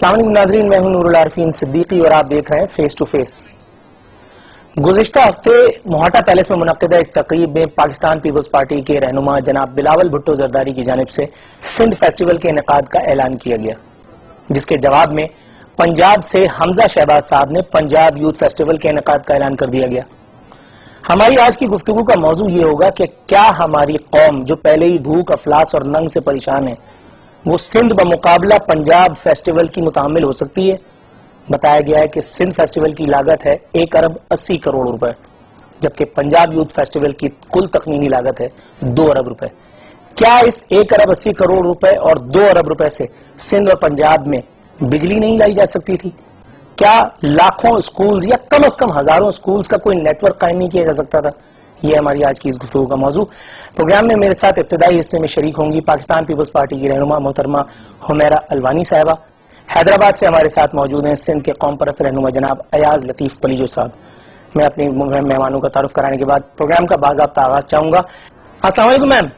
السلام علیکم ناظرین، میں ہوں نور العارفین صدیقی اور آپ دیکھ رہے ہیں فیس ٹو فیس۔ گزشتہ ہفتے موہاٹا پیلس میں منعقدہ ایک تقریب میں پاکستان پیپلز پارٹی کے رہنما جناب بلاول بھٹو زرداری کی جانب سے سندھ فیسٹیول کے انعقاد کا اعلان کیا گیا، جس کے جواب میں پنجاب سے حمزہ شہباز صاحب نے پنجاب یوتھ فیسٹیول کے انعقاد کا اعلان کر دیا گیا۔ ہماری آج کی گفتگو کا موضوع یہ ہوگا کہ کیا ہماری قوم جو پہلے ہی بھوک، افلاس اور ننگ سے پریشان ہے، وہ سندھ بمقابلہ پنجاب فیسٹیول کی متحمل ہو سکتی ہے؟ بتایا گیا ہے کہ سندھ فیسٹیول کی لاگت ہے 1 ارب 80 کروڑ روپے، جبکہ پنجاب یوتھ فیسٹیول کی کل تخمینی لاگت ہے 2 ارب روپے۔ کیا اس 1 ارب 80 کروڑ روپے اور 2 ارب روپے سے سندھ اور پنجاب میں بجلی نہیں لائی جا سکتی تھی؟ کیا لاکھوں اسکولز یا کم از کم ہزاروں اسکولز کا کوئی نیٹ ورک قائم نہیں کیا جا سکتا تھا؟ یہ ہماری آج کی اس گفتگو کا موضوع۔ پروگرام میں میرے ساتھ ابتدائی حصے میں شریک ہوں گی پاکستان پیپلز پارٹی کی رہنما محترمہ حمیرہ الوانی صاحبہ۔ حیدرآباد سے ہمارے ساتھ موجود ہیں سندھ کے قوم پرست رہنما جناب ایاز لطیف پلیجو صاحب۔ میں اپنے مہمانوں کا تعارف کرانے کے بعد پروگرام کا باضابطہ آغاز چاہوں گا۔ السلام علیکم میم۔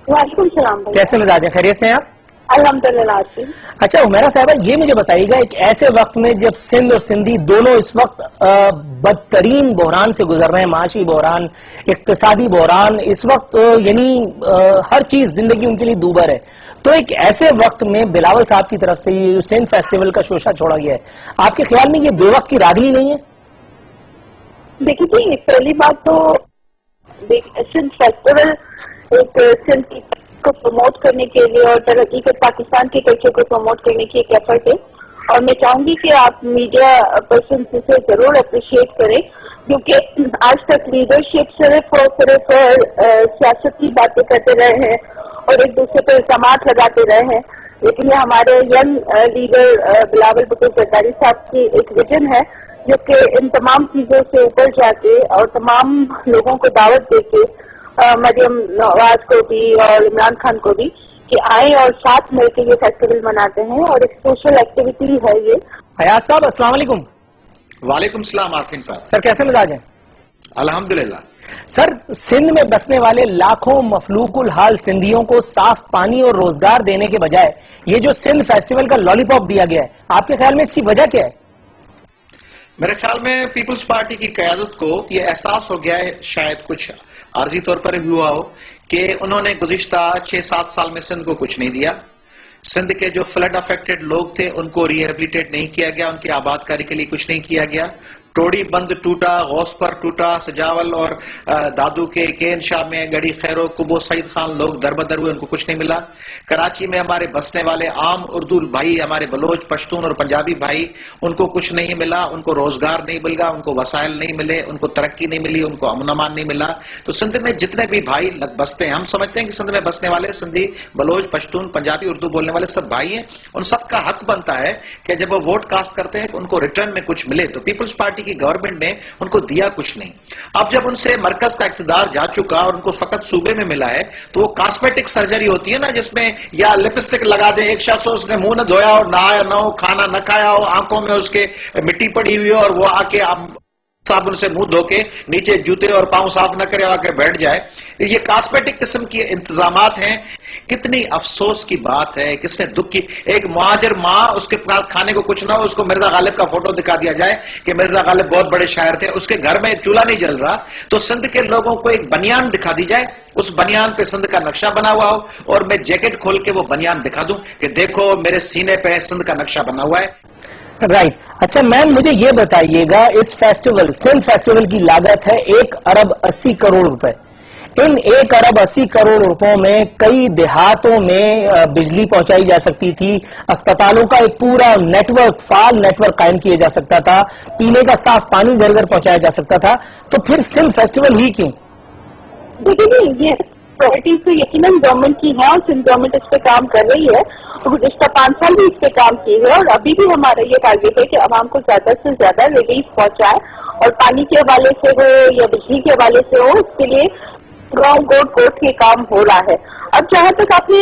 وعلیکم السلام۔ کیسے مزاج ہیں؟ خیریت سے ہیں آپ؟ الحمدللہ۔ اچھا حمیرہ صاحبہ، یہ مجھے بتائیے گا ایک ایسے وقت میں جب سندھ اور سندھی دونوں اس وقت بدترین بحران سے گزر رہے ہیں، معاشی بحران، اقتصادی بحران، اس وقت یعنی ہر چیز زندگی ان کے لیے دوبر ہے، تو ایک ایسے وقت میں بلاول صاحب کی طرف سے یہ سندھ فیسٹیول کا شوشہ چھوڑا گیا ہے، آپ کے خیال میں یہ بے وقت کی راگنی نہیں ہے؟ دیکھیے، پہلی بات تو سندھ فیسٹیول ایک سندھ کو پروموٹ کرنے کے لیے اور ترقی کے پاکستان کے کلچر کو پروموٹ کرنے کی ایک ایفرٹ ہے، اور میں چاہوں گی کہ آپ میڈیا پرسن اسے ضرور اپریشیٹ کریں، کیونکہ آج تک لیڈرشپ صرف اور صرف سیاست کی باتیں کرتے رہے ہیں اور ایک دوسرے پر الزامات لگاتے رہے ہیں، لیکن یہ ہمارے ینگ لیڈر بلاول بھٹو زرداری صاحب کی ایک ویژن ہے جو کہ ان تمام چیزوں سے اوپر جا کے اور تمام لوگوں کو دعوت دے کے مریم نواز کو بھی اور عمران خان کو بھی کہ آئیں اور ساتھ مل کے یہ فیسٹیول مناتے ہیں، اور ایک سوشل ایکٹیویٹی ہے یہ۔ ایاز صاحب السلام علیکم۔ وعلیکم السلام عارفین صاحب۔ سر کیسے مزاج ہیں؟ الحمدللہ۔ سر، سندھ میں بسنے والے لاکھوں مفلوق الحال سندھیوں کو صاف پانی اور روزگار دینے کے بجائے یہ جو سندھ فیسٹیول کا لالی پاپ دیا گیا ہے، آپ کے خیال میں اس کی وجہ کیا ہے؟ میرے خیال میں پیپلز پارٹی کی قیادت کو یہ احساس ہو گیا ہے، شاید کچھ عارضی طور پر بھی ہوا ہو، کہ انہوں نے گزشتہ 6-7 سال میں سندھ کو کچھ نہیں دیا۔ سندھ کے جو فلڈ افیکٹڈ لوگ تھے ان کو ریہیبلیٹیٹ نہیں کیا گیا، ان کی آباد کاری کے لیے کچھ نہیں کیا گیا۔ ٹوڑی بند ٹوٹا، غوث پر ٹوٹا، سجاول اور دادو کے کین شاہ میں گڑی خیرو، کبو سعید خان لوگ دربدر ہوئے، ان کو کچھ نہیں ملا۔ کراچی میں ہمارے بسنے والے عام اردو بھائی، ہمارے بلوچ، پشتون اور پنجابی بھائی، ان کو کچھ نہیں ملا، ان کو روزگار نہیں ملا، ان کو وسائل نہیں ملے، ان کو ترقی نہیں ملی، ان کو امن امان نہیں ملا۔ تو سندھ میں جتنے بھی بھائی بستے ہیں، ہم سمجھتے ہیں کہ سندھ میں بسنے والے سندھی، بلوچ، پشتون، پنجابی، اردو بولنے والے سب بھائی ہیں، ان سب کا حق بنتا ہے کہ جب وہ ووٹ کاسٹ کرتے ہیں کہ ان کو ریٹرن میں کچھ ملے۔ تو پیپلز پارٹی کی گورنمنٹ نے ان کو دیا کچھ نہیں۔ اب جب ان سے مرکز کا اقتدار جا چکا اور ان کو فقط صوبے میں ملا ہے، تو وہ کاسمیٹک سرجری ہوتی ہے نا، جس میں یا لپسٹک لگا دے ایک شخص، اس نے منہ نہ دھویا ہو، نہایا نہ ہو، کھانا نہ کھایا ہو، آنکھوں میں اس کے مٹی پڑی ہوئی ہو، اور وہ آ کے صابن سے منہ دھو کے نیچے جوتے اور پاؤں صاف نہ کرے، آ کے بیٹھ جائے۔ یہ کاسمیٹک قسم کے انتظامات ہیں۔ کتنی افسوس کی بات ہے، کس نے دکھ کی، ایک مہاجر ماں، اس کے پاس کھانے کو کچھ نہ ہو، اس کو مرزا غالب کا فوٹو دکھا دیا جائے کہ مرزا غالب بہت بڑے شاعر تھے، اس کے گھر میں چولہا نہیں جل رہا، تو سندھ کے لوگوں کو ایک بنیان دکھا دی جائے، اس بنیان پہ سندھ کا نقشہ بنا ہوا ہو، اور میں جیکٹ کھول کے وہ بنیان دکھا دوں کہ دیکھو میرے سینے پہ سندھ کا نقشہ بنا ہوا ہے۔ رائٹ۔ اچھا میم، مجھے یہ بتائیے گا، اس فیسٹیول سندھ فیسٹیول کی لاگت ہے 1 ارب 80 کروڑ روپے۔ ان 1 ارب 80 کروڑ روپوں میں کئی دیہاتوں میں بجلی پہنچائی جا سکتی تھی، اسپتالوں کا ایک پورا نیٹ ورک، فعال نیٹ ورک قائم کیا جا سکتا تھا، پینے کا صاف پانی گھر گھر پہنچایا جا سکتا تھا، تو پھر سندھ فیسٹیول ہوئی کیوں؟ دیکھیے، یہ پرائرٹیز تو یقیناً گورنمنٹ کی ہے، اور سندھ گورنمنٹ اس پہ کام کر رہی ہے، اور گزشتہ 5 سال بھی اس پہ کام کی ہے، اور ابھی بھی ہمارا یہ ٹارگیٹ ہے کہ عوام کو زیادہ سے زیادہ ریلیف پہنچائے، اور پانی کے حوالے سے ہو یا بجلی کے حوالے سے ہو، اس کے لیے گراؤنڈ کوٹ کے کام ہو رہا ہے۔ اب جہاں تک آپ نے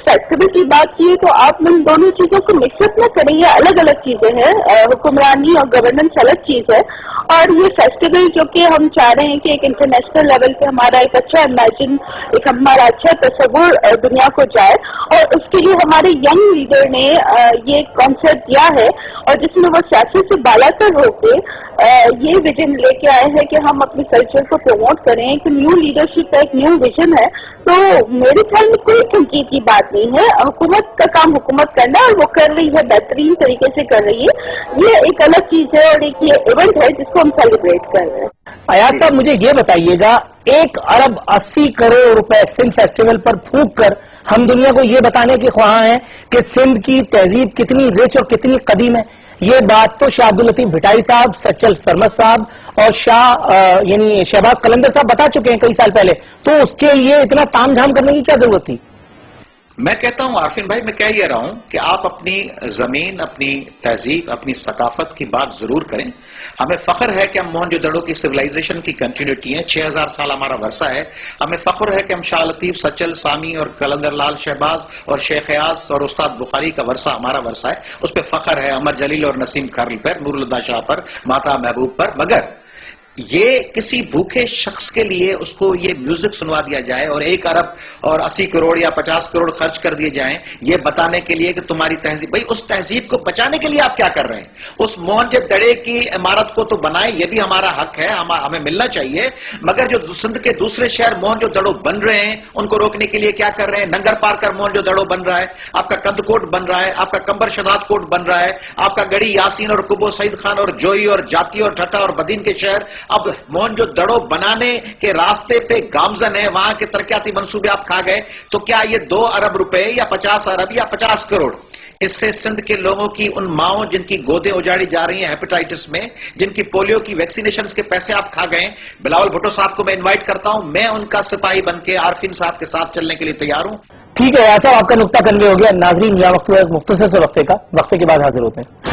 فیسٹیول کی بات کی ہے، تو آپ ان دونوں چیزوں کو مکس اپ نہ کریں، یہ الگ الگ چیزیں ہیں، حکمرانی اور گورننس الگ چیز ہے، اور یہ فیسٹیول جو کہ ہم چاہ رہے ہیں کہ ایک انٹرنیشنل لیول پہ ہمارا ایک اچھا امیجن، ایک ہمارا اچھا تصور دنیا کو جائے، اور اس کے لیے ہمارے ینگ لیڈر نے یہ کانسیپٹ دیا ہے، اور جس میں وہ سیاست سے بالا تر ہو کے یہ ویژن لے کے آئے ہیں کہ ہم اپنے کلچر کو پروموٹ کریں، ایک نیو لیڈرشپ کا ایک نیو ویژن ہے۔ تو میرے خیال میں کوئی تنقید کی بات نہیں ہے، حکومت کا کام حکومت کرنا، اور وہ کر رہی ہے، بہترین طریقے سے کر رہی ہے، یہ ایک الگ چیز ہے اور ایک یہ ایونٹ ہے جس کو ہم سیلیبریٹ کر رہے ہیں۔ ایاز صاحب مجھے یہ بتائیے گا، 1.80 ارب روپے سندھ فیسٹیول پر پھونک کر ہم دنیا کو یہ بتانے کے خواہاں ہیں کہ سندھ کی تہذیب کتنی رچ اور کتنی قدیم ہے۔ یہ بات تو شاہ عبداللطیف بھٹائی صاحب، سچل سرمد صاحب اور یعنی شہباز قلندر صاحب بتا چکے ہیں کئی سال پہلے، تو اس کے لیے اتنا تام جھام کرنے کی کیا ضرورت تھی؟ میں کہتا ہوں عارفین بھائی، میں کہہ یہ رہا ہوں کہ آپ اپنی زمین، اپنی تہذیب، اپنی ثقافت کی بات ضرور کریں۔ ہمیں فخر ہے کہ ہم موہنجو دڑو کی سویلائزیشن کی کنٹینیوٹی ہیں، 6000 سال ہمارا ورثہ ہے۔ ہمیں فخر ہے کہ ہم شاہ لطیف، سچل، سامی اور قلندر لال شہباز اور شیخ ایاز اور استاد بخاری کا ورثہ ہمارا ورثہ ہے، اس پہ فخر ہے، عمر جلیل اور نسیم کھارل پر، نور اللہ شاہ پر، ماتا محبوب پر۔ مگر یہ کسی بھوکے شخص کے لیے اس کو یہ میوزک سنوا دیا جائے اور 1.80 ارب یا 50 کروڑ خرچ کر دیے جائیں یہ بتانے کے لیے کہ تمہاری تہذیب، بھئی اس تہذیب کو بچانے کے لیے آپ کیا کر رہے ہیں؟ اس موہنجو دڑے کی عمارت کو تو بنائیں، یہ بھی ہمارا حق ہے، ہمیں ملنا چاہیے، مگر جو سندھ کے دوسرے شہر موہنجو دڑو بن رہے ہیں ان کو روکنے کے لیے کیا کر رہے ہیں؟ ننگر پارکر موہنجو دڑو بن رہا ہے، آپ کا کند کوٹ بن رہا ہے، آپ کا کمبر شداد کوٹ بن رہا ہے، آپ کا گڑی یاسین اور کبو سعید خان اور جوئی اور جاتی اور ٹھٹا اور بدین کے شہر اب موہنجو دڑو بنانے کے راستے پہ گامزن ہے، وہاں کے ترقیاتی منصوبے آپ کھا گئے، تو کیا یہ 2 ارب روپے یا 50 ارب یا 50 کروڑ اس سے سندھ کے لوگوں کی، ان ماؤں جن کی گودیں اجاڑی جا رہی ہیں ہیپیٹائٹس میں، جن کی پولیو کی ویکسینیشنز کے پیسے آپ کھا گئے؟ بلاول بھٹو صاحب کو میں انوائٹ کرتا ہوں، میں ان کا سپاہی بن کے عارفین صاحب کے ساتھ چلنے کے لیے تیار ہوں۔ ٹھیک ہے ایسا آپ کا نقطہ کنوے ہو گیا۔ ناظرین یہاں وقت ایک مختصر سے وقفے کے بعد حاضر ہوتے ہیں۔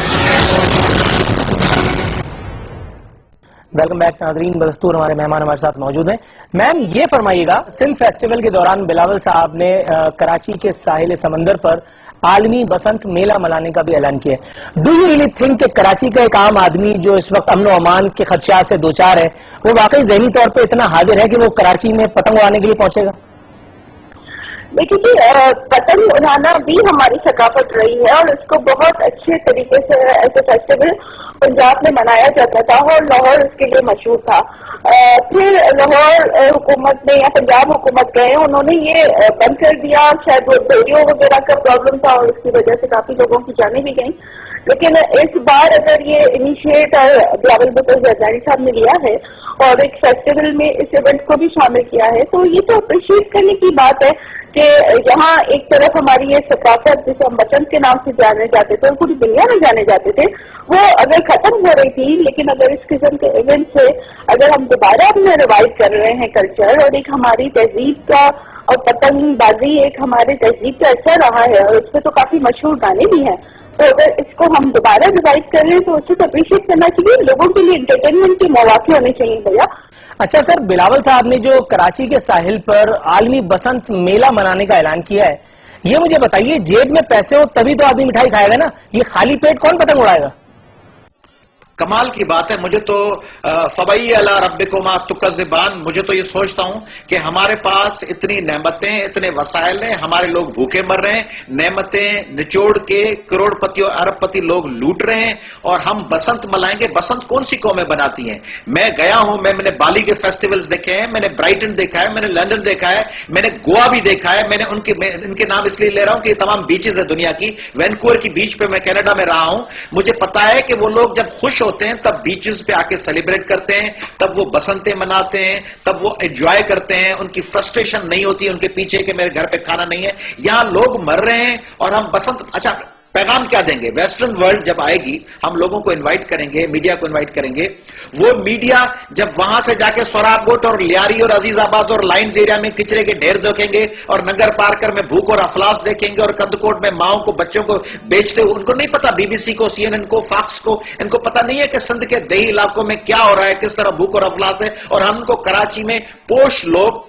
ویلکم بیک ناظرین، بدستور ہمارے مہمان ہمارے ساتھ موجود ہیں۔ میم یہ فرمائیے گا، سندھ فیسٹیول کے دوران بلاول صاحب نے کراچی کے ساحل سمندر پر عالمی بسنت میلہ منانے کا بھی اعلان کیا ہے۔ ڈو یو ریلی تھنک کہ کراچی کا ایک عام آدمی جو اس وقت امن و امان کے خدشات سے دوچار ہے، وہ واقعی ذہنی طور پہ اتنا حاضر ہے کہ وہ کراچی میں پتنگ اڑانے کے لیے پہنچے گا؟ دیکھیے پتنگ اڑانا بھی ہماری ثقافت رہی ہے اور اس کو بہت اچھے طریقے سے ایسے فیسٹیول پنجاب میں منایا جاتا تھا اور لاہور اس کے لیے مشہور تھا۔ پھر لاہور حکومت نے یا پنجاب حکومت گئے، انہوں نے یہ بند کر دیا، شاید وہ ریڈیو وغیرہ کا پرابلم تھا اور اس کی وجہ سے کافی لوگوں کی جانیں بھی گئیں۔ لیکن اس بار اگر یہ انیشیٹ بلاول بھٹو زرداری صاحب نے لیا ہے اور ایک فیسٹیول میں اس ایونٹ کو بھی شامل کیا ہے، تو یہ تو اپریشیٹ کرنے کی بات ہے کہ یہاں ایک طرف ہماری یہ ثقافت جسے ہم بسنت کے نام سے جانے جاتے تھے اور پوری دنیا میں جانے جاتے تھے، وہ اگر ختم ہو رہی تھی، لیکن اگر اس قسم کے ایونٹ سے اگر ہم دوبارہ اپنا ریوائو کر رہے ہیں کلچر، اور ایک ہماری تہذیب کا اور پتنگ بازی ایک ہماری تہذیب کا حصہ رہا ہے اور اس پہ تو کافی مشہور گانے بھی ہیں، تو اگر اس کو ہم دوبارہ ریوائو کر رہے ہیں تو اسے تو اپریشیٹ کرنا چاہیے، لوگوں کے لیے انٹرٹینمنٹ کے مواقع ہونے چاہیے بھیا۔ اچھا سر، بلاول صاحب نے جو کراچی کے ساحل پر عالمی بسنت میلہ منانے کا اعلان کیا ہے، یہ مجھے بتائیے جیب میں پیسے ہو تبھی تو آدمی مٹھائی کھائے گا نا، یہ خالی پیٹ کون پتنگ اڑائے گا؟ کمال کی بات ہے، مجھے تو فبئی علی ربکما تکذبان، مجھے تو یہ سوچتا ہوں کہ ہمارے پاس اتنی نعمتیں، اتنے وسائل ہیں، ہمارے لوگ بھوکے مر رہے ہیں، نعمتیں نچوڑ کے کروڑ پتی اور ارب پتی لوگ لوٹ رہے ہیں، اور ہم بسنت منائیں گے۔ بسنت کون سی قومیں بناتی ہیں؟ میں گیا ہوں، میں نے بالی کے فیسٹیولز دیکھے ہیں، میں نے برائٹن دیکھا ہے، میں نے لندن دیکھا ہے، میں نے گوا بھی دیکھا ہے، میں نے ان کے نام اس لیے لے رہا ہوں کہ یہ تمام بیچز ہے دنیا کی، وینکوور کی بیچ پہ میں کینیڈا میں رہا ہوں، مجھے پتا ہے کہ وہ لوگ جب خوش ہوتے ہیں تب بیچز پہ آ کے سیلیبریٹ کرتے ہیں، تب وہ بسنتیں مناتے ہیں، تب وہ انجوائے کرتے ہیں، ان کی فرسٹریشن نہیں ہوتی ان کے پیچھے کہ میرے گھر پہ کھانا نہیں ہے۔ یہاں لوگ مر رہے ہیں اور ہم بسنت، اچھا پیغام کیا دیں گے؟ ویسٹرن ورلڈ جب آئے گی ہم لوگوں کو انوائٹ کریں گے، میڈیا کو انوائٹ کریں گے، وہ میڈیا جب وہاں سے جا کے سوراب گوٹ اور لیاری اور عزیز آباد اور لائنز ایریا میں کچرے کے ڈھیر دیکھیں گے اور ننگر پارکر میں بھوک اور افلاس دیکھیں گے اور کندکوٹ میں ماؤں کو بچوں کو بیچتے ہوئے، ان کو نہیں پتا، بی بی سی کو، سی این این کو، فاکس کو، ان کو پتا نہیں ہے کہ سندھ کے دیہی علاقوں میں کیا ہو رہا ہے، کس طرح بھوک اور افلاس ہے، اور ہم کو کراچی میں پوش لوگ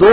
2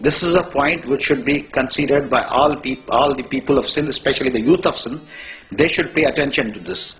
This is a point which should be considered by all the people of Sindh, especially the youth of Sindh. They should pay attention to this.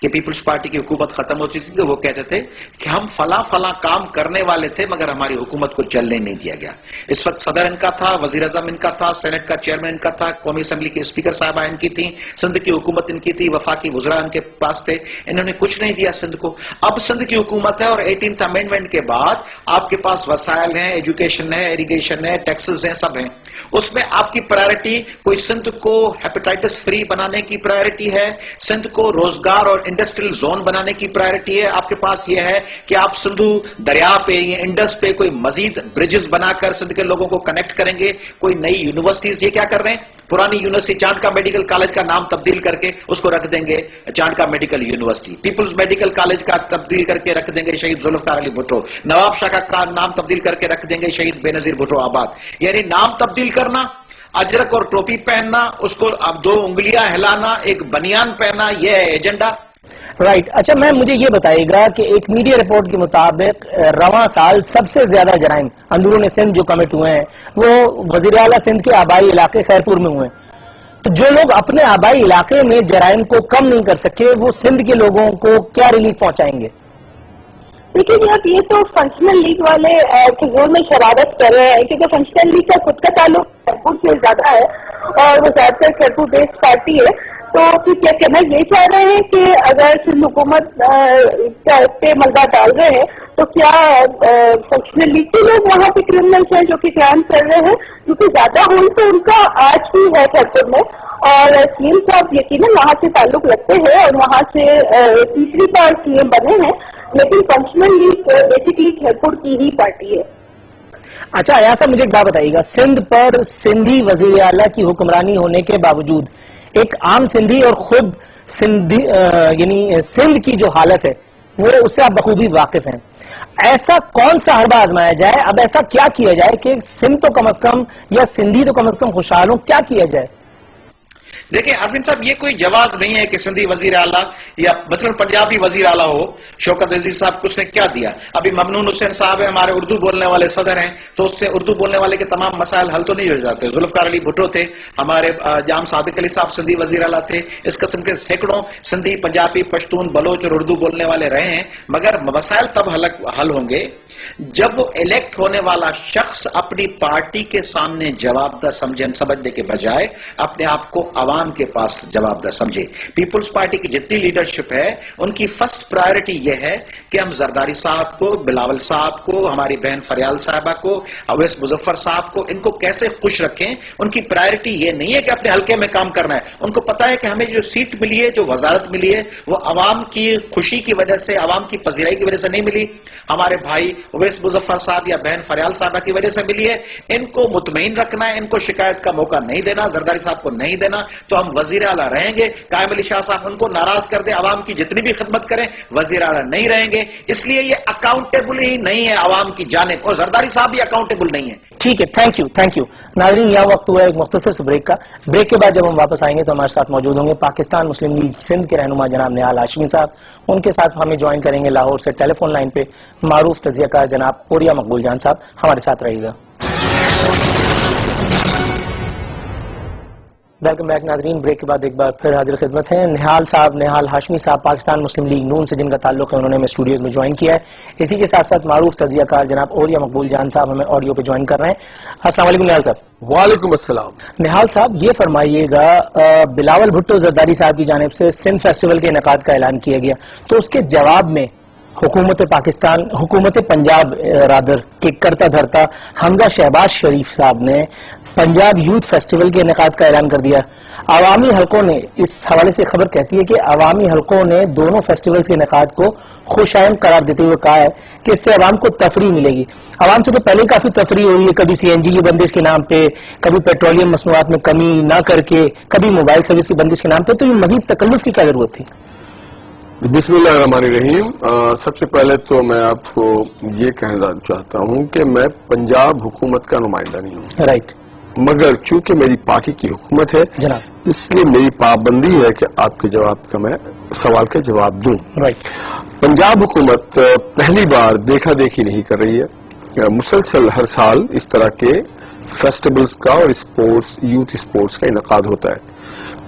کہ پیپلز پارٹی کی حکومت ختم ہو چکی تھی، وہ کہتے تھے کہ ہم فلاں فلاں کام کرنے والے تھے مگر ہماری حکومت کو چلنے نہیں دیا گیا. اس وقت صدر ان کا تھا، وزیر اعظم ان کا تھا، سینٹ کا چیئرمین ان کا تھا، قومی اسمبلی کی اسپیکر صاحبہ ان کی تھیں، سندھ کی حکومت ان کی تھی، وفاقی وزراء ان کے پاس تھے. انہوں نے کچھ نہیں دیا سندھ کو. اب سندھ کی حکومت ہے اور 18th امینڈمنٹ کے بعد آپ کے پاس وسائل ہیں، ایجوکیشن ہے، اریگیشن ہے، ٹیکسز ہیں، سب ہیں. اس میں آپ کی پرائرٹی کوئی سندھ کو ہیپیٹائٹس فری بنانے کی پرائرٹی ہے، سندھ کو روزگار اور انڈسٹریل زون بنانے کی پرائرٹی ہے. آپ کے پاس یہ ہے کہ آپ سندھو دریا پہ یا انڈس پہ کوئی مزید برجز بنا کر سندھ کے لوگوں کو کنیکٹ کریں گے، کوئی نئی یونیورسٹیز. یہ کیا کر رہے ہیں؟ پرانی یونیورسٹی چانڈ کا میڈیکل کالج کا نام تبدیل کر کے اس کو رکھ دیں گے Chandka Medical University. People's Medical College کا تبدیل کر کے رکھ دیں گے شہید ذوالفقار علی بھٹو. نواب شاہ کا نام تبدیل کر کے رکھ دیں گے شہید بے نظیر بھٹو آباد. یعنی نام تبدیل کرنا، اجرک اور ٹوپی پہننا، اس کو اب 2 انگلیاں ہلانا، ایک بنیان پہننا، یہ ہے ایجنڈا. رائٹ. اچھا میم مجھے یہ بتائیے گا کہ ایک میڈیا رپورٹ کے مطابق رواں سال سب سے زیادہ جرائم اندرون سندھ جو کمٹ ہوئے ہیں وہ وزیر اعلیٰ سندھ کے آبائی علاقے خیرپور میں ہوئے ہیں. تو جو لوگ اپنے آبائی علاقے میں جرائم کو کم نہیں کر سکے وہ سندھ کے لوگوں کو کیا ریلیف پہنچائیں گے؟ دیکھیے جی، اب یہ تو فنکشنل لیگ والے فضول میں شرارت کر رہے ہیں کیونکہ فنکشنل لیگ کا خود کا تعلق خیرپور سے زیادہ ہے اور وہ زیادہ تر خیرپور بیسڈ پارٹی ہے. تو پھر کیا کہنا یہ چاہ رہے ہیں کہ اگر سندھ حکومت پہ ملبہ ڈال رہے ہیں تو کیا فنکشنل لیگ کے لوگ وہاں پہ کرمنلس ہیں جو کہ کرائم کر رہے ہیں؟ کیونکہ زیادہ ہوئی تو ان کا آج بھی ہے خیرپور میں، اور سی ایم صاحب یقیناً وہاں سے تعلق رکھتے ہیں اور وہاں سے تیسری بار سی ایم بنے ہیں، لیکن فنکشنل لیگ بیسکلی خیرپور کی ہی پارٹی ہے. اچھا ایسا مجھے ایک بات بتائیے گا، سندھ پر سندھی وزیر اعلیٰ کی حکمرانی ہونے کے باوجود ایک عام سندھی اور خود سندھی یعنی سندھ کی جو حالت ہے وہ اس سے آپ بخوبی واقف ہیں، ایسا کون سا حربہ آزمایا جائے؟ اب ایسا کیا کیا جائے کہ سندھ تو کم از کم یا سندھی تو کم از کم خوشحال ہوں؟ کیا کیا جائے؟ دیکھیں عرفین صاحب، یہ کوئی جواز نہیں ہے کہ سندھی وزیر اعلیٰ یا مثلا پنجابی وزیر اعلیٰ ہو. شوکت عزیز صاحب کو اس نے کیا دیا؟ ابھی ممنون حسین صاحب ہمارے اردو بولنے والے صدر ہیں، تو اس سے اردو بولنے والے کے تمام مسائل حل تو نہیں ہو جاتے. ذوالفقار علی بھٹو تھے، ہمارے جام صادق علی صاحب سندھی وزیر اعلیٰ تھے. اس قسم کے سینکڑوں سندھی، پنجابی، پشتون، بلوچ اور اردو بولنے والے رہے ہیں، مگر مسائل تب حل ہوں گے جب وہ الیکٹ ہونے والا شخص اپنی پارٹی کے سامنے جواب دہ سمجھنے کے بجائے اپنے آپ کو عوام کے پاس جواب دہ سمجھے. پیپلز پارٹی کی جتنی لیڈرشپ ہے ان کی فرسٹ پرائرٹی یہ ہے کہ ہم زرداری صاحب کو، بلاول صاحب کو، ہماری بہن فریال صاحبہ کو، اویس مظفر صاحب کو، ان کو کیسے خوش رکھیں. ان کی پرائرٹی یہ نہیں ہے کہ اپنے حلقے میں کام کرنا ہے. ان کو پتا ہے کہ ہمیں جو سیٹ ملی ہے، جو وزارت ملی ہے، وہ عوام کی خوشی کی وجہ سے، عوام کی پذیرائی کی وجہ سے نہیں ملی، ہمارے بھائی اویس مظفر صاحب یا بہن فریال صاحبہ کی وجہ سے ملی ہے. ان کو مطمئن رکھنا ہے، ان کو شکایت کا موقع نہیں دینا، زرداری صاحب کو نہیں دینا. تو ہم وزیر اعلیٰ رہیں گے. قائم علی شاہ صاحب ان کو ناراض کر دیں، عوام کی جتنی بھی خدمت کریں، وزیر اعلیٰ نہیں رہیں گے. اس لیے یہ اکاؤنٹیبل ہی نہیں ہے عوام کی جانب، اور زرداری صاحب بھی اکاؤنٹیبل نہیں ہے. ٹھیک ہے، تھینک یو. ناظرین یہاں وقت ہوا ہے ایک مختصر سے بریک کا. بریک کے بعد جب ہم واپس آئیں گے تو ہمارے ساتھ موجود ہوں گے پاکستان مسلم لیگ سندھ کے رہنما جناب نہال ہاشمی صاحب. ان کے ساتھ ہمیں جوائن کریں گے لاہور سے ٹیلی فون لائن پہ معروف تجزیہ کار جناب اوریا مقبول جان صاحب. ہمارے ساتھ رہیے گا. ویلکم بیک ناظرین. بریک کے بعد ایک بار پھر حاضر خدمت ہیں نہال ہاشمی صاحب پاکستان مسلم لیگ نون سے جن کا تعلق ہے، انہوں نے ہمیں اسٹوڈیوز میں جوائن کیا ہے. اسی کے ساتھ ساتھ معروف تجزیہ کار جناب اوریا مقبول جان صاحب ہمیں آڈیو پہ جوائن کر رہے ہیں. السلام علیکم نہال صاحب. وعلیکم السلام. نہال صاحب یہ فرمائیے گا، بلاول بھٹو زرداری صاحب کی جانب سے سندھ فیسٹیول کے انعقاد کا اعلان کیا گیا، تو اس کے جواب میں حکومت پنجاب رادر کے کرتا دھرتا حمزہ شہباز شریف صاحب نے پنجاب یوتھ فیسٹیول کے انعقاد کا اعلان کر دیا. عوامی حلقوں نے اس حوالے سے خبر کہتی ہے کہ عوامی حلقوں نے دونوں فیسٹیولز کے انعقاد کو خوشائند قرار دیتے ہوئے کہا ہے کہ اس سے عوام کو تفریح ملے گی. عوام سے تو پہلے کافی تفریح ہو رہی ہے، کبھی سی این جی کی بندش کے نام پہ، کبھی پیٹرولیم مصنوعات میں کمی نہ کر کے، کبھی موبائل سروس کی بندش کے نام پہ. تو یہ مزید تکلف کی کیا ضرورت تھی؟ بسم اللہ الرحمن الرحیم. سب سے پہلے تو میں آپ کو یہ کہنا چاہتا ہوں کہ میں پنجاب حکومت کا نمائندہ نہیں ہوں. رائٹ. مگر چونکہ میری پارٹی کی حکومت ہے جناب، اس لیے میری پابندی ہے کہ آپ کے جواب کا میں سوال کا جواب دوں. رائٹ. پنجاب حکومت پہلی بار دیکھا دیکھی نہیں کر رہی ہے. مسلسل ہر سال اس طرح کے فیسٹیولز کا اور یوتھ اسپورٹس کا انعقاد ہوتا ہے.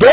2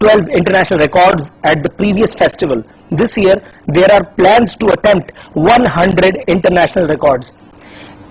12 international records at the previous festival. This year, there are plans to attempt 100 international records.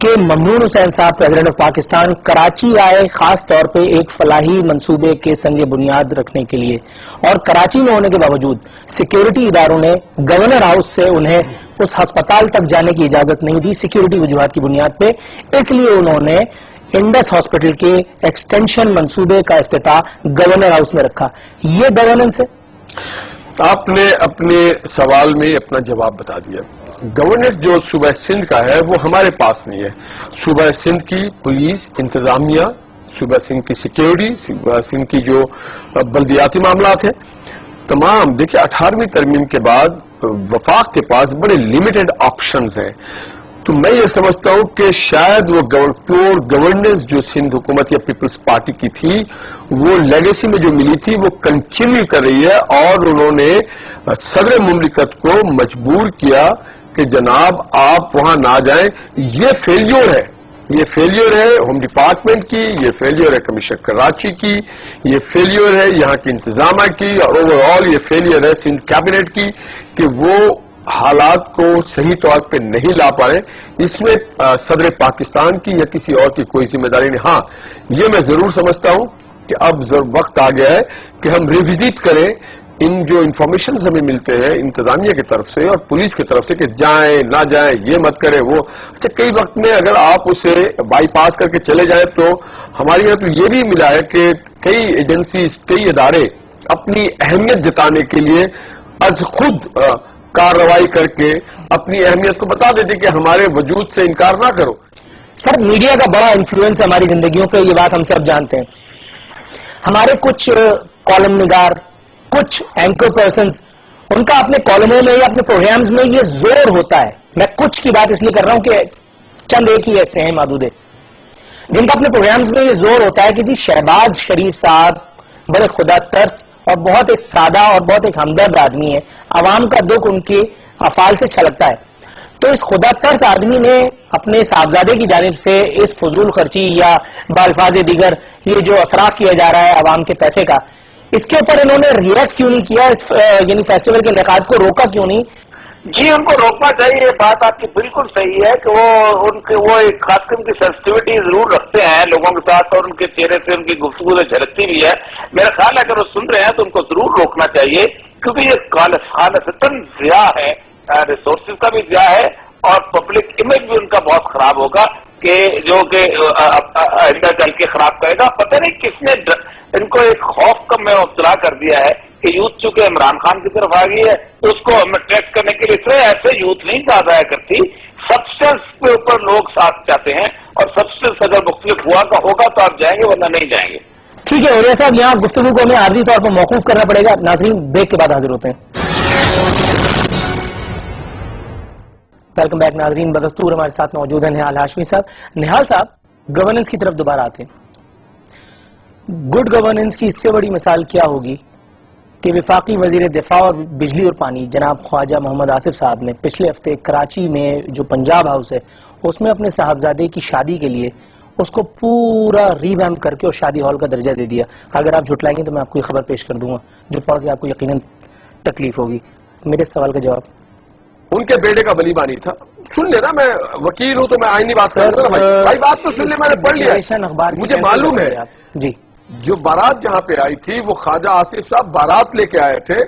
کہ ممنون حسین صاحب پریزیڈنٹ آف پاکستان کراچی آئے خاص طور پہ ایک فلاحی منصوبے کے سنگ بنیاد رکھنے کے لیے، اور کراچی میں ہونے کے باوجود سیکیورٹی اداروں نے گورنر ہاؤس سے انہیں اس ہسپتال تک جانے کی اجازت نہیں دی سیکیورٹی وجوہات کی بنیاد پہ، اس لیے انہوں نے انڈس ہاسپٹل کے ایکسٹینشن منصوبے کا افتتاح گورنر ہاؤس میں رکھا. یہ گورننس ہے؟ آپ نے اپنے سوال میں اپنا جواب بتا دیا. گورننس جو صوبہ سندھ کا ہے وہ ہمارے پاس نہیں ہے. صوبہ سندھ کی پولیس انتظامیہ، صوبہ سندھ کی سیکیورٹی، صوبہ سندھ کی جو بلدیاتی معاملات ہیں، تمام دیکھیں 18ویں ترمیم کے بعد وفاق کے پاس بڑے لمیٹڈ آپشنز ہیں. تو میں یہ سمجھتا ہوں کہ شاید وہ پیور گورننس جو سندھ حکومت یا پیپلز پارٹی کی تھی وہ لیگیسی میں جو ملی تھی وہ کنٹینیو کر رہی ہے، اور انہوں نے صدر مملکت کو مجبور کیا کہ جناب آپ وہاں نہ جائیں. یہ فیلیور ہے، یہ فیلیور ہے ہوم ڈپارٹمنٹ کی، یہ فیلیور ہے کمیشن کراچی کی، یہ فیلیور ہے یہاں کی انتظامیہ کی، اور اوور آل یہ فیلیور ہے سندھ کیبنٹ کی کہ وہ حالات کو صحیح طور پہ نہیں لا پائے. اس میں صدر پاکستان کی یا کسی اور کی کوئی ذمہ داری نہیں. ہاں یہ میں ضرور سمجھتا ہوں کہ اب وقت آ گیا ہے کہ ہم ریوزٹ کریں ان جو انفارمیشنز ہمیں ملتے ہیں انتظامیہ کی طرف سے اور پولیس کی طرف سے کہ جائیں نہ جائیں، یہ مت کریں وہ. اچھا کئی وقت میں اگر آپ اسے بائی پاس کر کے چلے جائیں تو ہمارے یہاں تو یہ بھی ملا ہے کہ کئی ایجنسیز، کئی ادارے اپنی اہمیت جتانے کے لیے از خود کارروائی کر کے اپنی اہمیت کو بتا دیتے کہ ہمارے وجود سے انکار نہ کرو. سر میڈیا کا بڑا انفلوئنس ہے ہماری زندگیوں پہ، یہ بات ہم سب جانتے ہیں. ہمارے کچھ کالم نگار، کچھ اینکر پرسنز، ان کا اپنے کالموں میں یا اپنے پروگرامز میں یہ زور ہوتا ہے. میں کچھ کی بات اس لیے کر رہا ہوں کہ چند ایک ہی ایسے ہیں محدود جن کا اپنے پروگرامز میں یہ زور ہوتا ہے کہ جی شہباز شریف صاحب بڑے خدا ترس اور بہت ایک سادہ اور بہت ایک ہمدرد آدمی ہے، عوام کا دکھ ان کے افعال سے چھلکتا ہے. تو اس خدا ترس آدمی نے اپنے صاحبزادے کی جانب سے اس فضول خرچی یا بالفاظ دیگر یہ جو اثرات کیا جا رہا ہے عوام کے پیسے کا، اس کے اوپر انہوں نے ریئیکٹ کیوں نہیں کیا؟ اس یعنی فیسٹیول کے انعقاد کو روکا کیوں نہیں؟ جی ان کو روکنا چاہیے. یہ بات آپ کی بالکل صحیح ہے کہ وہ ایک خاص قسم کی سینسٹیوٹی ضرور رکھتے ہیں لوگوں کے ساتھ، اور ان کے چہرے سے ان کی گفتگو سے جھلکتی بھی ہے. میرا خیال ہے اگر وہ سن رہے ہیں تو ان کو ضرور روکنا چاہیے، کیونکہ یہ خالصتاً ضیاع ہے، ریسورسز کا بھی ضیاع ہے اور پبلک امیج بھی ان کا بہت خراب ہوگا کہ جو کہ آئندہ چل کے خراب کرے گا. پتہ نہیں کس نے ان کو ایک خوف کا میں مبتلا کر دیا ہے کہ یوتھ چونکہ عمران خان کی طرف آ گئی ہے تو اس کو ٹریک کرنے کے لیے ایسے یوتھ نہیں کہا جایا کرتی. سبسٹنس کے اوپر لوگ ساتھ چاہتے ہیں، اور سبسٹنس اگر مختلف ہوگا تو آپ جائیں گے ورنہ نہیں جائیں گے. ٹھیک ہے اولیاء صاحب، یہاں گفتگو کو ہمیں عارضی طور پر موقوف کرنا پڑے گا. ناظرین بریک کے بعد حاضر ہوتے ہیں. ویلکم بیک ناظرین. بدستور ہمارے ساتھ موجود ہیں نہال ہاشمی صاحب. نہال صاحب گورننس کی طرف دوبارہ آتے ہیں. گڈ گورننس کی اس سے بڑی مثال کیا ہوگی کہ وفاقی وزیر دفاع اور بجلی اور پانی جناب خواجہ محمد آصف صاحب نے پچھلے ہفتے کراچی میں جو پنجاب ہاؤس ہے اس میں اپنے صاحبزادے کی شادی کے لیے اس کو پورا ری ویمپ کر کے اور شادی ہال کا درجہ دے دیا. اگر آپ جھٹلائیں گے تو میں آپ کو یہ خبر پیش کر دوں گا جو پڑھ کے آپ کو یقیناً تکلیف ہوگی. میرے سوال کا جواب ان کے بیٹے کا ولی بانی تھا. سن لینا میں وکیل ہوں تو میں آئینی بات کر رہا ہوں. بھائی بات تو سن لے، میں نے پڑھ لیا، مجھے معلوم ہے. جی جو بارات جہاں پہ آئی تھی وہ خواجہ آصف صاحب بارات لے کے آئے تھے.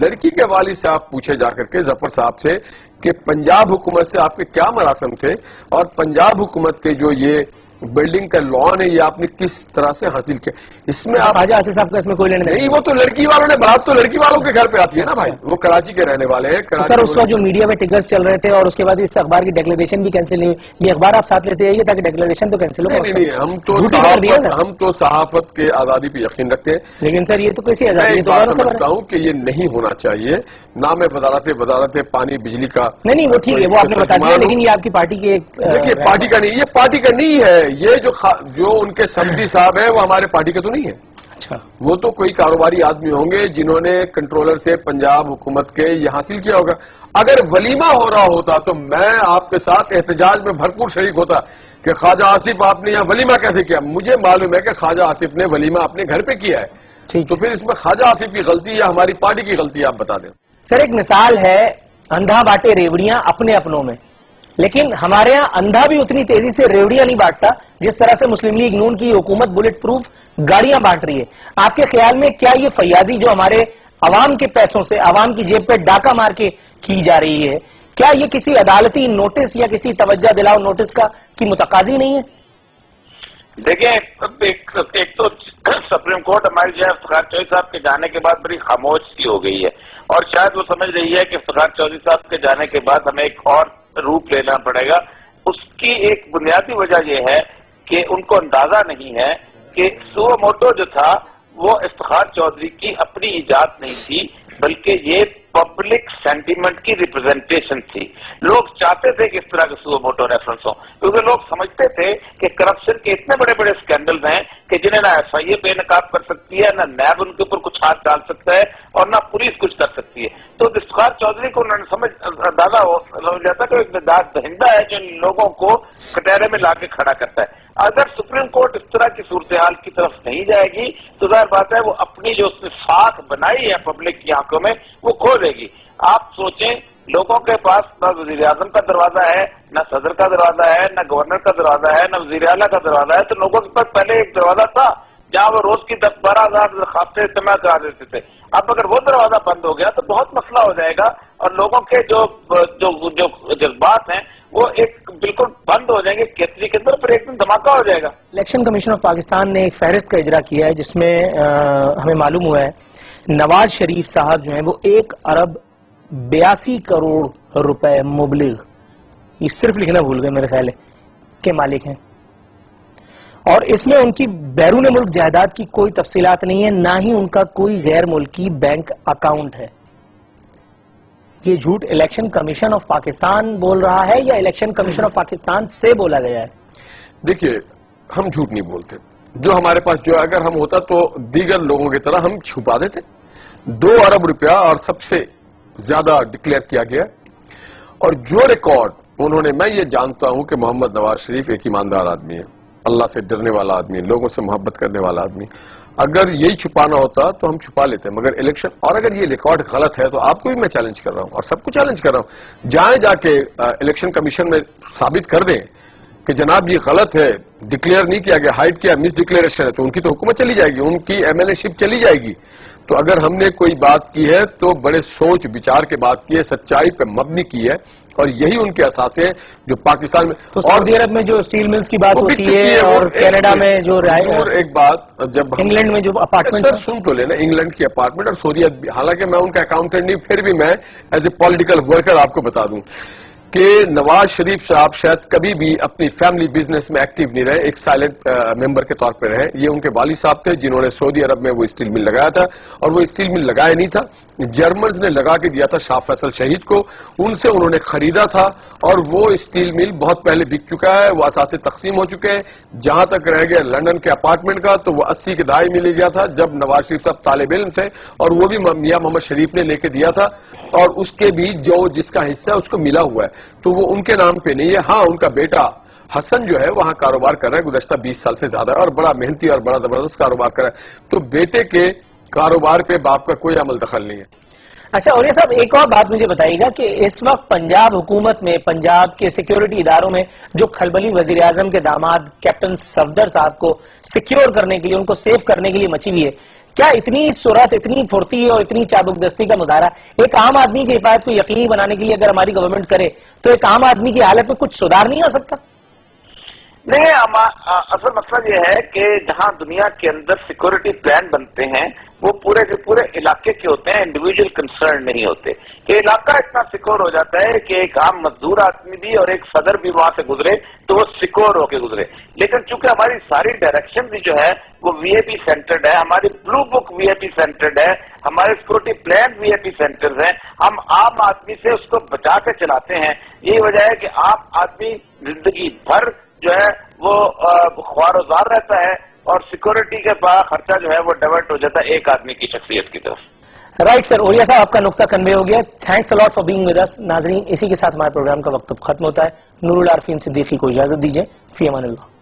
لڑکی کے والد سے آپ پوچھے جا کر کے ظفر صاحب سے کہ پنجاب حکومت سے آپ کے کیا مراسم تھے اور پنجاب حکومت کے جو یہ بلڈنگ کا لون ہے یہ آپ نے کس طرح سے حاصل کیا. اس میں آپ خواجہ آصف صاحب کا اس میں کوئی لینے نہیں، وہ تو لڑکی والوں نے بات تو لڑکی والوں کے گھر پہ آتی ہے نا بھائی، وہ کراچی کے رہنے والے ہیں. سر اس وقت جو میڈیا میں ٹکرز چل رہے تھے اور اس کے بعد اس اخبار کی ڈیکلریشن بھی کینسل نہیں ہوئی. یہ اخبار آپ ساتھ لیتے ہیں تاکہ ڈیکلریشن تو کینسل ہو. نہیں، ہم تو صحافت کے آزادی پہ یقین رکھتے ہیں. لیکن سر یہ تو کیسی آزادی ہے؟ میں سمجھتا ہوں کہ یہ نہیں ہونا چاہیے. نہ میں وزارت پانی بجلی کا نہیں وہ ٹھیک ہے، وہ آپ نے بتا دیا، لیکن یہ آپ کی پارٹی کے دیکھیے پارٹی کا نہیں، یہ پارٹی کا نہیں ہے. یہ جو ان کے سمدی صاحب ہیں وہ ہمارے پارٹی کے تو نہیں ہے. اچھا وہ تو کوئی کاروباری آدمی ہوں گے جنہوں نے کنٹرولر سے پنجاب حکومت کے یہ حاصل کیا ہوگا. اگر ولیمہ ہو رہا ہوتا تو میں آپ کے ساتھ احتجاج میں بھرپور شریک ہوتا کہ خواجہ آصف آپ نے یہاں ولیمہ کیسے کیا. مجھے معلوم ہے کہ خواجہ آصف نے ولیمہ اپنے گھر پہ کیا ہے، تو پھر اس میں خواجہ آصف کی غلطی یا ہماری پارٹی کی غلطی آپ بتا دیں. سر ایک مثال ہے اندھا باٹے ریوڑیاں اپنے اپنوں میں. لیکن ہمارے ہاں اندھا بھی اتنی تیزی سے ریوڑیاں نہیں بانٹتا جس طرح سے مسلم لیگ نون کی حکومت بلٹ پروف گاڑیاں بانٹ رہی ہے. آپ کے خیال میں کیا یہ فیاضی جو ہمارے عوام کے پیسوں سے عوام کی جیب پہ ڈاکہ مار کے کی جا رہی ہے، کیا یہ کسی عدالتی نوٹس یا کسی توجہ دلاؤ نوٹس کی متقاضی نہیں ہے؟ دیکھیں، ایک تو سپریم کورٹ ہماری جو ہے افتخار چودھری صاحب کے جانے کے بعد بڑی خاموش سی ہو گئی ہے، اور شاید وہ سمجھ رہی ہے کہ افتخار چودھری صاحب کے جانے کے بعد ہمیں ایک اور روپ لینا پڑے گا. اس کی ایک بنیادی وجہ یہ ہے کہ ان کو اندازہ نہیں ہے کہ سو موٹو جو تھا وہ افتخار چودھری کی اپنی ایجاد نہیں تھی، بلکہ یہ پبلک سینٹیمنٹ کی ریپرزنٹیشن تھی. لوگ چاہتے تھے کہ اس طرح کے سو موٹو ریفرنس ہوں، کیونکہ لوگ سمجھتے تھے کہ کرپشن کے اتنے بڑے بڑے اسکینڈلز ہیں کہ جنہیں نہ ایف آئی اے بے نقاب کر سکتی ہے، نہ نیب ان کے اوپر کچھ ہاتھ ڈال سکتا ہے، اور نہ پولیس کچھ کر سکتی ہے. تو افتخار چودھری کو انہوں نے اندازہ ہو جاتا کہ ایک نجات دہندہ ہے جو ان لوگوں کو کٹہرے میں لا کے کھڑا کرتا ہے. اگر سپریم کورٹ اس طرح کی صورتحال کی طرف نہیں جائے گی تو ظاہر بات ہے وہ اپنی جو اس نے ساکھ بنائی ہے پبلک کی آنکھوں میں وہ کھو دے گی. آپ سوچیں، لوگوں کے پاس نہ وزیر اعظم کا دروازہ ہے، نہ صدر کا دروازہ ہے، نہ گورنر کا دروازہ ہے، نہ وزیر اعلیٰ کا دروازہ ہے. تو لوگوں کے پاس پہلے ایک دروازہ تھا جہاں وہ روز کی 10-12 ہزار درخواستیں اجتماع کرا دیتے تھے. اب اگر وہ دروازہ بند ہو گیا تو بہت مسئلہ ہو جائے گا، اور لوگوں کے جو جذبات ہیں وہ ایک بالکل بند ہو جائیں گے کیسری کے اندر، پھر ایک دن دھماکہ ہو جائے گا. الیکشن کمیشن آف پاکستان نے ایک فہرست کا اجرا کیا ہے جس میں ہمیں معلوم ہوا ہے نواز شریف صاحب جو ہیں وہ 1.82 کروڑ روپے مبلغ، یہ صرف لکھنا بھول گئے میرے خیال ہے، کے مالک ہیں. اور اس میں ان کی بیرون ملک جائیداد کی کوئی تفصیلات نہیں ہے، نہ ہی ان کا کوئی غیر ملکی بینک اکاؤنٹ ہے. یہ جھوٹ الیکشن کمیشن آف پاکستان بول رہا ہے یا الیکشن کمیشن آف پاکستان سے بولا گیا ہے؟ دیکھیے، ہم جھوٹ نہیں بولتے. جو ہمارے پاس جو اگر ہم ہوتا تو دیگر لوگوں کی طرح ہم چھپا دیتے. 2 ارب روپیہ اور سب سے زیادہ ڈکلیئر کیا گیا. اور جو ریکارڈ انہوں نے، میں یہ جانتا ہوں کہ محمد نواز شریف ایک ایماندار آدمی ہے، اللہ سے ڈرنے والا آدمی، لوگوں سے محبت کرنے والا آدمی. اگر یہی چھپانا ہوتا تو ہم چھپا لیتے، مگر الیکشن، اور اگر یہ ریکارڈ غلط ہے تو آپ کو بھی میں چیلنج کر رہا ہوں اور سب کو چیلنج کر رہا ہوں، جائیں جا کے الیکشن کمیشن میں ثابت کر دیں کہ جناب یہ غلط ہے، ڈکلیئر نہیں کیا گیا، ہائڈ کیا، مس ڈکلیریشن ہے، تو ان کی تو حکومت چلی جائے گی، ان کی ایم ایل اے شپ چلی جائے گی. تو اگر ہم نے کوئی بات کی ہے تو بڑے سوچ بچار کے بات کی ہے، سچائی پہ مبنی کی ہے، اور یہی ان کے اساس ہے جو پاکستان میں. تو سعودی عرب میں جو اسٹیل ملز کی بات ہوتی ہے اور کینیڈا میں جو اور ایک بات، جب انگلینڈ میں جو اپارٹمنٹ، سر سن تو لینا، انگلینڈ کی اپارٹمنٹ اور سعودی عرب، حالانکہ میں ان کا اکاؤنٹنٹ نہیں، پھر بھی میں ایز اے پولیٹیکل ورکر آپ کو بتا دوں کہ نواز شریف صاحب شاید کبھی بھی اپنی فیملی بزنس میں ایکٹیو نہیں رہے، ایک سائلنٹ ممبر کے طور پہ رہے. یہ ان کے والد صاحب تھے جنہوں نے سعودی عرب میں وہ اسٹیل مل لگایا تھا، اور وہ اسٹیل مل لگایا نہیں تھا، جرمنز نے لگا کے دیا تھا شاہ فیصل شہید کو، ان سے انہوں نے خریدا تھا، اور وہ اسٹیل مل بہت پہلے بک چکا ہے، وہ اثاثے تقسیم ہو چکے ہیں. جہاں تک رہ گیا لندن کے اپارٹمنٹ کا، تو وہ 80 کے دہائی میں لے گیا تھا جب نواز شریف صاحب طالب علم تھے، اور وہ بھی میاں محمد شریف نے لے کے دیا تھا، اور اس کے بھی جو جس کا حصہ ہے اس کو ملا ہوا ہے، تو وہ ان کے نام پہ نہیں ہے. ہاں، ان کا بیٹا حسن جو ہے وہاں کاروبار کر رہا ہے گزشتہ 20 سال سے زیادہ، اور بڑا محنتی اور بڑا زبردست کاروبار کر رہا ہے، تو بیٹے کے کاروبار پہ باپ کا کوئی عمل دخل نہیں ہے. اچھا، اور یہ صاحب ایک اور بات مجھے بتائیے گا کہ اس وقت پنجاب حکومت میں، پنجاب کے سیکیورٹی اداروں میں جو کھلبلی وزیر اعظم کے داماد کیپٹن صفدر صاحب کو سیکیور کرنے کے لیے، ان کو سیو کرنے کے لیے مچی ہوئی ہے، کیا اتنی سرعت، اتنی پھرتی اور اتنی چابک دستی کا مظاہرہ ایک عام آدمی کی حفاظت کو یقینی بنانے کے لیے اگر ہماری گورنمنٹ کرے تو ایک عام آدمی کی حالت میں کچھ سدھار نہیں آ سکتا؟ نہیں، اصل مسئلہ یہ ہے کہ جہاں دنیا کے اندر سیکورٹی پلان بنتے ہیں وہ پورے کے پورے علاقے کے ہوتے ہیں، انڈیویجول کنسرن نہیں ہوتے، کہ علاقہ اتنا سیکور ہو جاتا ہے کہ ایک عام مزدور آدمی بھی اور ایک صدر بھی وہاں سے گزرے تو وہ سیکور ہو کے گزرے. لیکن چونکہ ہماری ساری ڈائریکشن بھی جو ہے وہ وی آئی پی سینٹرڈ ہے، ہماری بلو بک وی آئی پی سینٹرڈ ہے، ہمارے سیکورٹی پلان وی آئی پی سینٹرز ہیں، ہم عام آدمی سے اس کو بچا کے چلاتے ہیں. یہی وجہ ہے کہ عام آدمی زندگی بھر جو ہے وہ خوار و زار رہتا ہے، اور سیکورٹی کے بعد خرچہ جو ہے وہ ڈائیورٹ ہو جاتا ہے ایک آدمی کی شخصیت کی طرف. رائٹ سر، اوریا صاحب آپ کا نقطہ کنوے ہو گیا. Thanks a lot for being with us. ناظرین، اسی کے ساتھ ہمارے پروگرام کا وقت ختم ہوتا ہے. نور العارفین صدیقی کو اجازت دیجیے. فی امان اللہ.